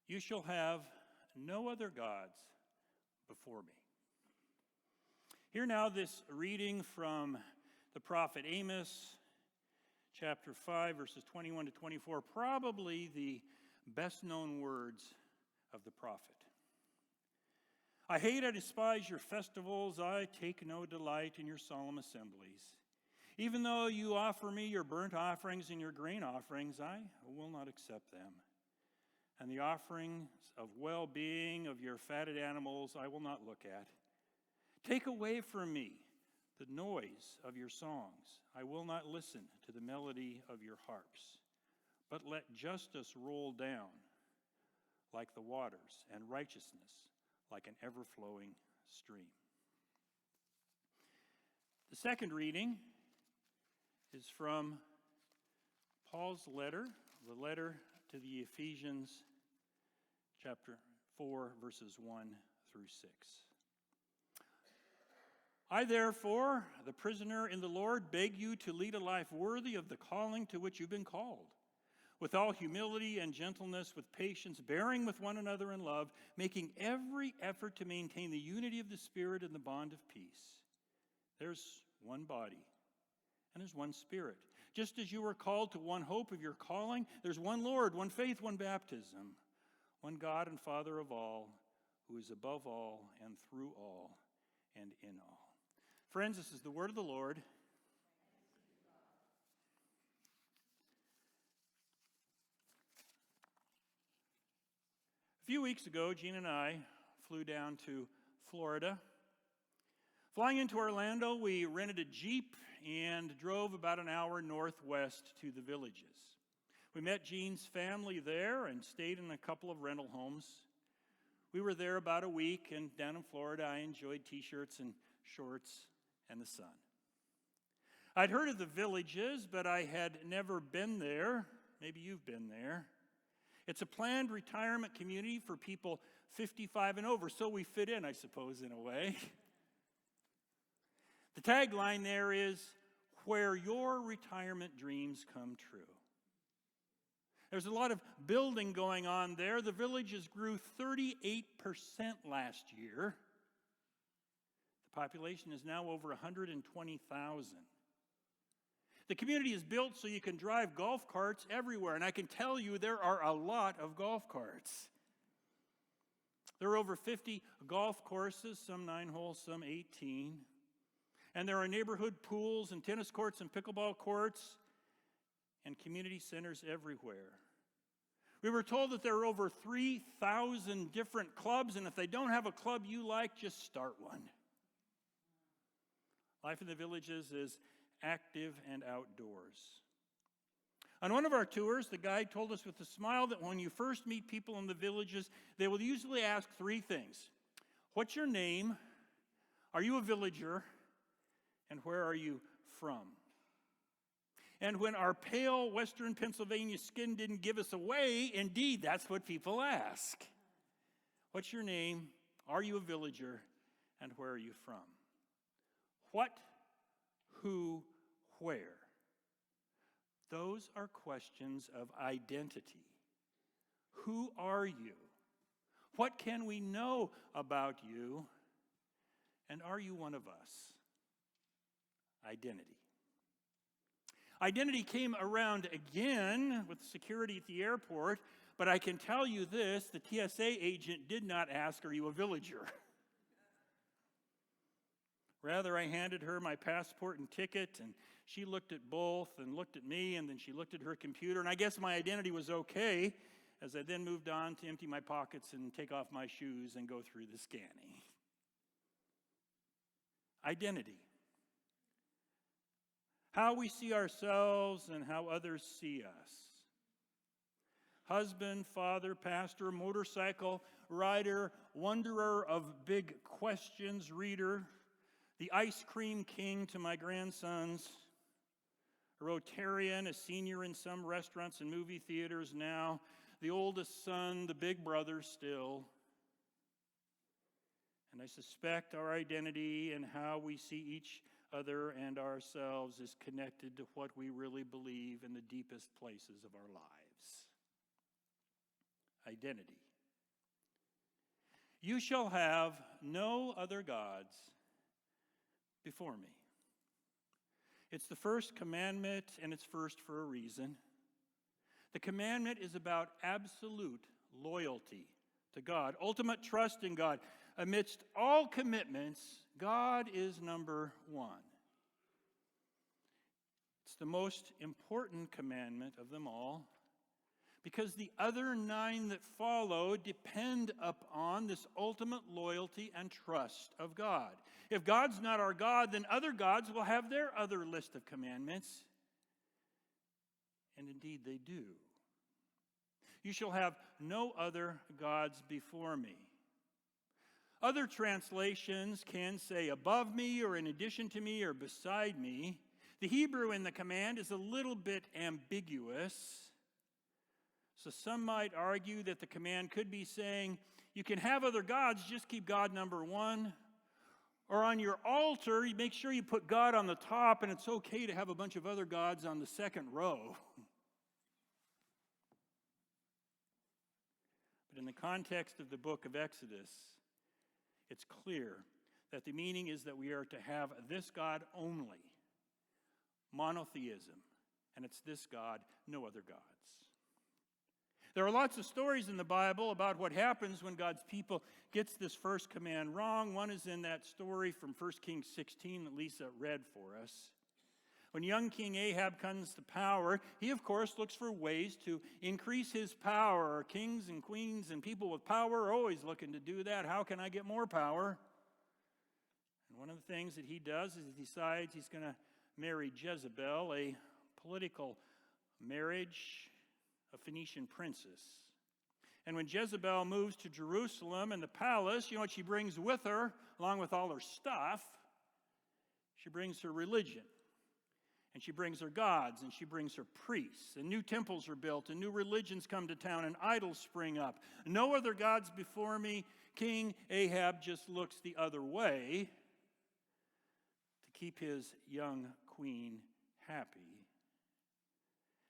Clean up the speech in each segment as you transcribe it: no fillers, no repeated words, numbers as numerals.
You shall have no other gods before me. Hear now this reading from the prophet Amos, chapter 5, verses 21 to 24, probably the best-known words of the prophet. I despise your festivals. I take no delight in your solemn assemblies. Even though you offer me your burnt offerings and your grain offerings, I will not accept them. And the offerings of well-being of your fatted animals I will not look at. Take away from me the noise of your songs. I will not listen to the melody of your harps. But let justice roll down like the waters, and righteousness like an ever-flowing stream. The second reading is from Paul's letter, the letter to the Ephesians, chapter 4, verses 1 through 6. I, therefore, the prisoner in the Lord, beg you to lead a life worthy of the calling to which you've been called, with all humility and gentleness, with patience, bearing with one another in love, making every effort to maintain the unity of the Spirit in the bond of peace. There's one body, and there's one Spirit. Just as you were called to one hope of your calling, there's one Lord, one faith, one baptism, one God and Father of all, who is above all and through all and in all. Friends, this is the word of the Lord. A few weeks ago, Jean and I flew down to Florida. Flying into Orlando, we rented a Jeep and drove about an hour northwest to the Villages. We met Jean's family there and stayed in a couple of rental homes. We were there about a week, and down in Florida, I enjoyed t-shirts and shorts and the sun. I'd heard of the Villages, but I had never been there. Maybe you've been there. It's a planned retirement community for people 55 and over, so we fit in, I suppose, in a way. The tagline there is, where your retirement dreams come true. There's a lot of building going on there. The Villages grew 38% last year. The population is now over 120,000. The community is built so you can drive golf carts everywhere, and I can tell you there are a lot of golf carts. There are over 50 golf courses, some 9 holes, some 18. And there are neighborhood pools and tennis courts and pickleball courts and community centers everywhere. We were told that there are over 3,000 different clubs, and if they don't have a club you like, just start one. Life in the Villages is active and outdoors. On one of our tours, the guide told us with a smile that when you first meet people in the Villages, they will usually ask 3 things. What's your name? Are you a villager? And where are you from? And when our pale Western Pennsylvania skin didn't give us away, indeed, that's what people ask. What's your name? Are you a villager? And where are you from? What, who, where? Those are questions of identity. Who are you? What can we know about you? And are you one of us? Identity. Identity came around again with security at the airport, but I can tell you this, the TSA agent did not ask, are you a villager? Rather, I handed her my passport and ticket, and she looked at both and looked at me, and then she looked at her computer, and I guess my identity was okay, as I then moved on to empty my pockets and take off my shoes and go through the scanning. Identity. How we see ourselves and how others see us. Husband, father, pastor, motorcycle rider, wonderer of big questions, reader, the ice cream king to my grandsons, a Rotarian, a senior in some restaurants and movie theaters now, the oldest son, the big brother still. And I suspect our identity and how we see each other and ourselves is connected to what we really believe in the deepest places of our lives. Identity. You shall have no other gods before me. It's the first commandment, and it's first for a reason. The commandment is about absolute loyalty to God, ultimate trust in God. Amidst all commitments, God is number one. It's the most important commandment of them all, because the other 9 that follow depend upon this ultimate loyalty and trust of God. If God's not our God, then other gods will have their other list of commandments. And indeed they do. You shall have no other gods before me. Other translations can say above me or in addition to me or beside me. The Hebrew in the command is a little bit ambiguous. So some might argue that the command could be saying, you can have other gods, just keep God number one. Or on your altar, you make sure you put God on the top, and it's okay to have a bunch of other gods on the second row. But in the context of the book of Exodus, it's clear that the meaning is that we are to have this God only. Monotheism. And it's this God, no other gods. There are lots of stories in the Bible about what happens when God's people gets this first command wrong. One is in that story from 1 Kings 16 that Lisa read for us. When young King Ahab comes to power, he of course looks for ways to increase his power. Kings and queens and people with power are always looking to do that. How can I get more power? And one of the things that he does is he decides he's going to marry Jezebel, a political marriage, a Phoenician princess. And when Jezebel moves to Jerusalem and the palace, you know what she brings with her, along with all her stuff? She brings her religion. And she brings her gods, and she brings her priests. And new temples are built, and new religions come to town, and idols spring up. No other gods before me. King Ahab just looks the other way to keep his young queen happy.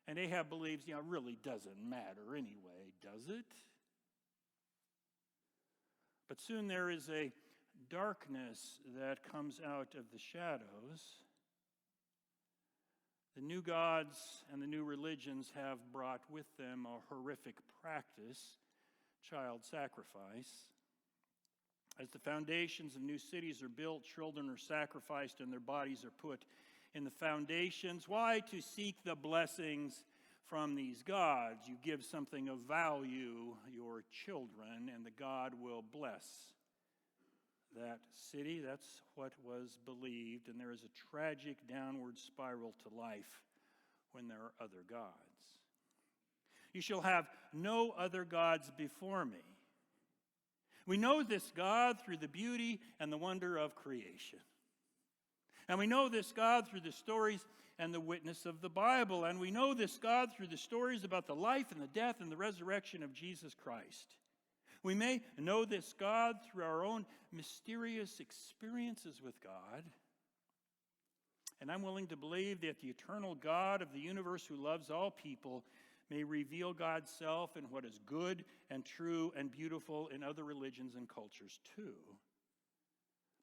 And Ahab believes, it really doesn't matter anyway, does it? But soon there is a darkness that comes out of the shadows. The new gods and the new religions have brought with them a horrific practice, child sacrifice. As the foundations of new cities are built, children are sacrificed and their bodies are put in the foundations. Why? To seek the blessings from these gods. You give something of value, your children, and the God will bless that city. That's what was believed, and there is a tragic downward spiral to life when there are other gods. You shall have no other gods before me. We know this God through the beauty and the wonder of creation. And we know this God through the stories and the witness of the Bible. And we know this God through the stories about the life and the death and the resurrection of Jesus Christ. We may know this God through our own mysterious experiences with God. And I'm willing to believe that the eternal God of the universe who loves all people may reveal God's self in what is good and true and beautiful in other religions and cultures too.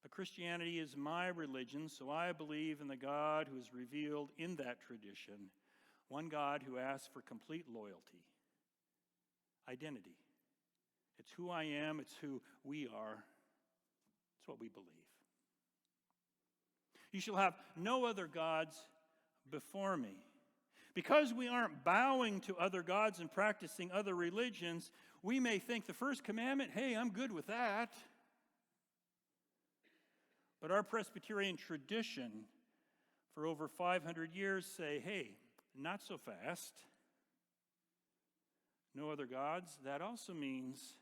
But Christianity is my religion, so I believe in the God who is revealed in that tradition, one God who asks for complete loyalty, identity. It's who I am, it's who we are, it's what we believe. You shall have no other gods before me. Because we aren't bowing to other gods and practicing other religions, we may think the first commandment, hey, I'm good with that. But our Presbyterian tradition for over 500 years say, hey, not so fast. No other gods. That also means,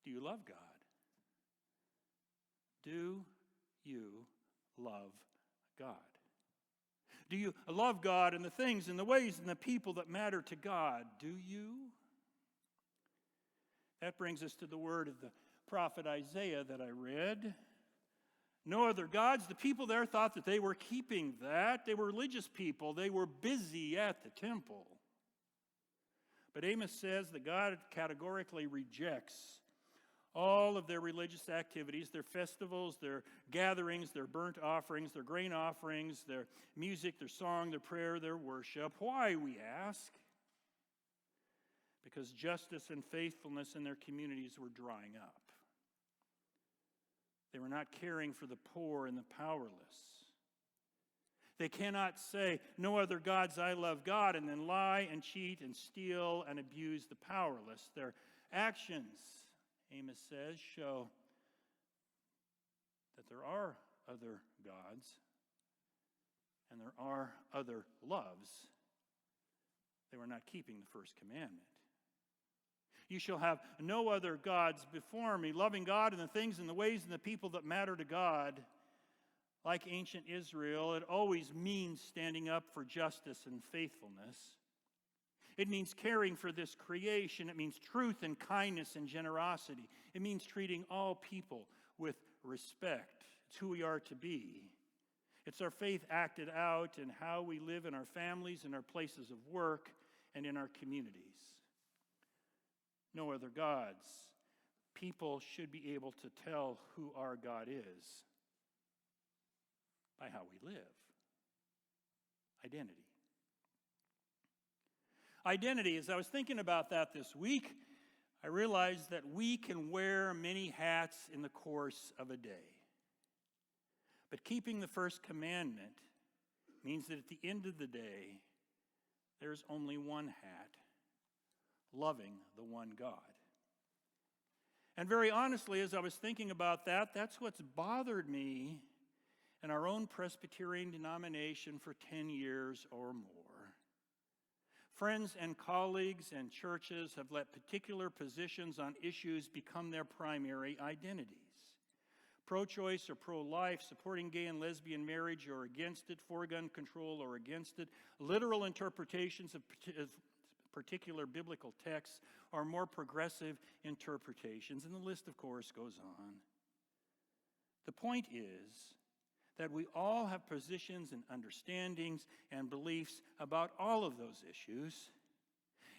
do you love God? Do you love God? Do you love God and the things and the ways and the people that matter to God? Do you? That brings us to the word of the prophet Isaiah that I read. No other gods. The people there thought that they were keeping that. They were religious people. They were busy at the temple. But Amos says that God categorically rejects all of their religious activities, their festivals, their gatherings, their burnt offerings, their grain offerings, their music, their song, their prayer, their worship. Why, we ask? Because justice and faithfulness in their communities were drying up. They were not caring for the poor and the powerless. They cannot say, "No other gods, I love God," and then lie and cheat and steal and abuse the powerless. Their actions, Amos says, show that there are other gods and there are other loves. They were not keeping the first commandment. You shall have no other gods before me. Loving God and the things and the ways and the people that matter to God. Like ancient Israel, it always means standing up for justice and faithfulness. It means caring for this creation. It means truth and kindness and generosity. It means treating all people with respect. It's who we are to be. It's our faith acted out in how we live in our families, in our places of work, and in our communities. No other gods. People should be able to tell who our God is by how we live. Identity. Identity, as I was thinking about that this week, I realized that we can wear many hats in the course of a day. But keeping the first commandment means that at the end of the day, there's only one hat: loving the one God. And very honestly, as I was thinking about that, that's what's bothered me in our own Presbyterian denomination for 10 years or more. Friends and colleagues and churches have let particular positions on issues become their primary identities. Pro-choice or pro-life, supporting gay and lesbian marriage or against it, for gun control or against it, literal interpretations of particular biblical texts or more progressive interpretations, and the list, of course, goes on. The point is that we all have positions and understandings and beliefs about all of those issues,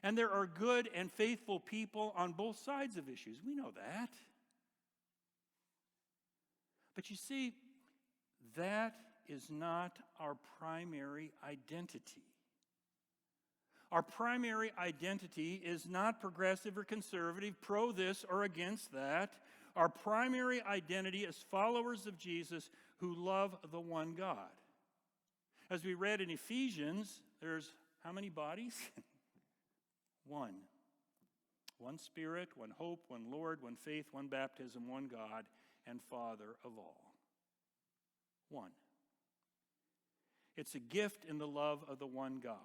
and there are good and faithful people on both sides of issues. We know that. But you see, that is not our primary identity. Our primary identity is not progressive or conservative, pro this or against that. Our primary identity is followers of Jesus who love the one God. As we read in Ephesians, there's how many bodies? One. One Spirit, one hope, one Lord, one faith, one baptism, one God and Father of all. One. It's a gift in the love of the one God.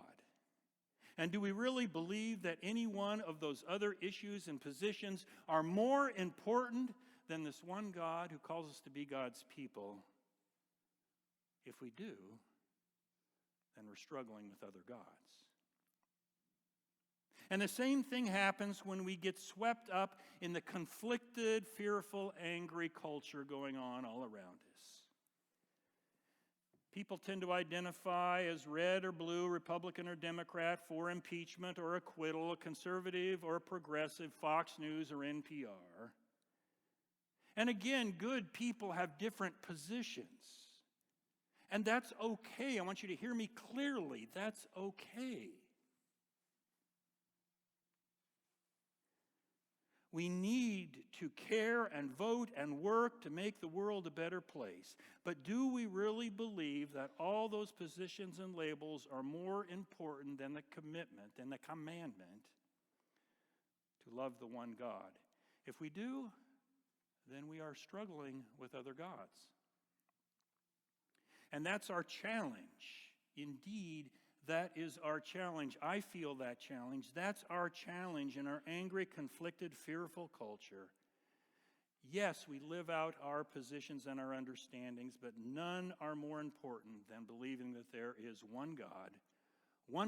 And do we really believe that any one of those other issues and positions are more important than this one God who calls us to be God's people? If we do, then we're struggling with other gods. And the same thing happens when we get swept up in the conflicted, fearful, angry culture going on all around us. People tend to identify as red or blue, Republican or Democrat, for impeachment or acquittal, a conservative or progressive, Fox News or NPR. And again, good people have different positions. And that's okay. I want you to hear me clearly. That's okay. We need to care and vote and work to make the world a better place. But do we really believe that all those positions and labels are more important than the commitment and the commandment to love the one God? If we do, then we are struggling with other gods. And that's our challenge. Indeed, that is our challenge. I feel that challenge. That's our challenge in our angry, conflicted, fearful culture. Yes, we live out our positions and our understandings, but none are more important than believing that there is one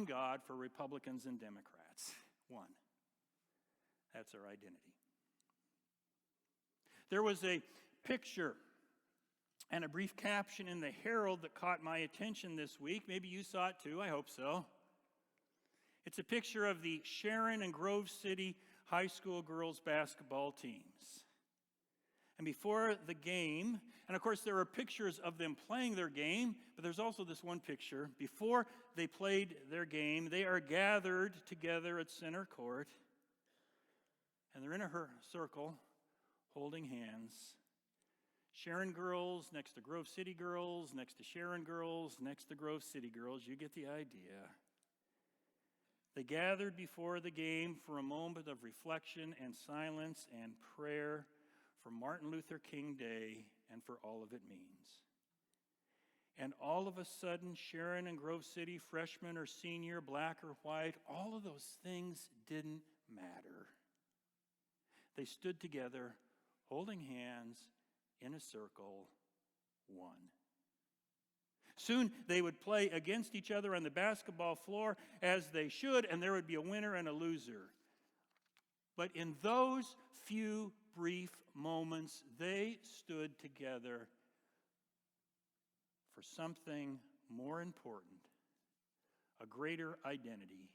God for Republicans and Democrats. One. That's our identity. There was a picture and a brief caption in the Herald that caught my attention this week. Maybe you saw it too, I hope so. It's a picture of the Sharon and Grove City high school girls basketball teams. And before the game, and of course there are pictures of them playing their game, but there's also this one picture. Before they played their game, they are gathered together at center court, and they're in a circle, holding hands. Sharon girls next to Grove City girls, next to Sharon girls, next to Grove City girls. You get the idea. They gathered before the game for a moment of reflection and silence and prayer for Martin Luther King Day and for all of it means. And all of a sudden, Sharon and Grove City, freshman or senior, black or white, all of those things didn't matter. They stood together, holding hands in a circle, one. Soon they would play against each other on the basketball floor as they should, and there would be a winner and a loser. But in those few brief moments, they stood together for something more important, a greater identity.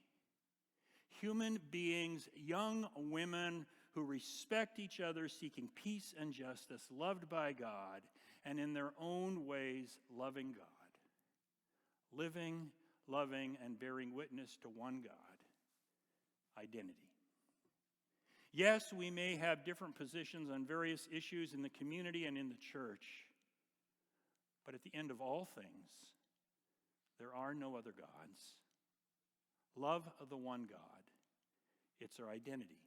Human beings, young women who respect each other, seeking peace and justice, loved by God, and in their own ways loving God. Living, loving, and bearing witness to one God. Identity. Yes, we may have different positions on various issues in the community and in the church, but at the end of all things, there are no other gods. Love of the one God. It's our identity,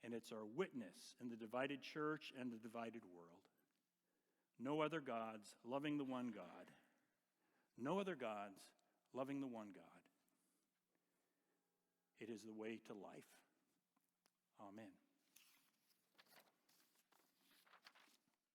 and it's our witness in the divided church and the divided world. No other gods, loving the one God. No other gods, loving the one God. It is the way to life. Amen.